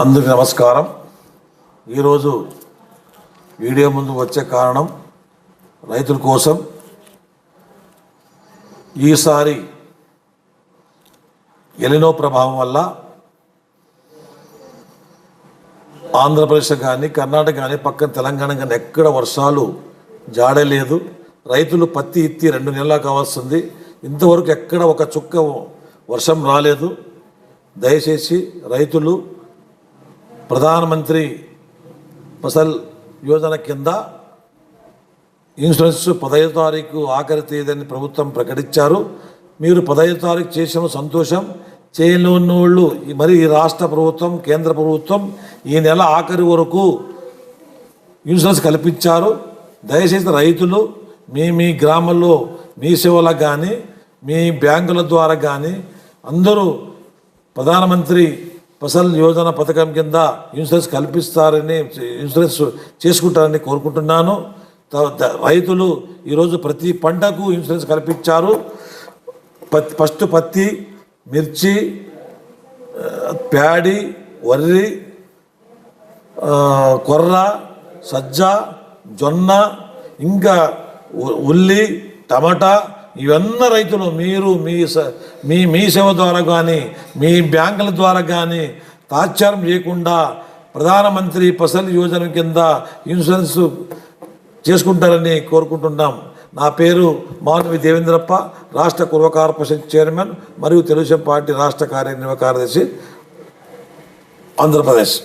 అందరికీ నమస్కారం. ఈరోజు వీడియో ముందు వచ్చే కారణం రైతుల కోసం ఈసారి ఎలినో ప్రభావం వల్ల ఆంధ్రప్రదేశ్ కానీ కర్ణాటక కానీ పక్కన తెలంగాణ కానీ ఎక్కడ వర్షాలు జాడలేదు. రైతులు పత్తి ఇత్తి 2 నెలలు కావాల్సింది, ఇంతవరకు ఎక్కడ ఒక చుక్క వర్షం రాలేదు. దయచేసి రైతులు ప్రధానమంత్రి ఫసల్ యోజన కింద ఇన్సూరెన్స్ 15వ తారీఖు ఆఖరి తేదీని ప్రభుత్వం ప్రకటించారు. మీరు 15వ తారీఖు చేసిన సంతోషం, చేయలేని వాళ్ళు మరి ఈ రాష్ట్ర ప్రభుత్వం కేంద్ర ప్రభుత్వం ఈ నెల ఆఖరి వరకు ఇన్సూరెన్స్ కల్పించారు. దయచేసి రైతులు మీ గ్రామంలో మీ సేవలకు కానీ మీ బ్యాంకుల ద్వారా కానీ అందరూ ప్రధానమంత్రి ఫసల్ యోజన పథకం కింద ఇన్సూరెన్స్ కల్పిస్తారని ఇన్సూరెన్స్ చేసుకుంటారని కోరుకుంటున్నాను. రైతులు ఈరోజు ప్రతి పంటకు ఇన్సూరెన్స్ కల్పించారు. ఫస్ట్ పత్తి, మిర్చి, ప్యాడి, వరి, కొర్ర, సజ్జ, జొన్న, ఇంకా ఉల్లి, టమాటా ఇవన్నీ రైతులు మీరు మీ సేవ ద్వారా కానీ మీ బ్యాంకుల ద్వారా కానీ తాత్సారం చేయకుండా ప్రధానమంత్రి ఫసల్ యోజన కింద ఇన్సూరెన్స్ చేసుకుంటారని కోరుకుంటున్నాం. నా పేరు మాధవి దేవేంద్రప్ప, రాష్ట్ర కుర్వ కార్పొరేషన్ చైర్మన్ మరియు తెలుగుదేశం పార్టీ రాష్ట్ర కార్యనిర్వాహక కార్యదర్శి, ఆంధ్రప్రదేశ్.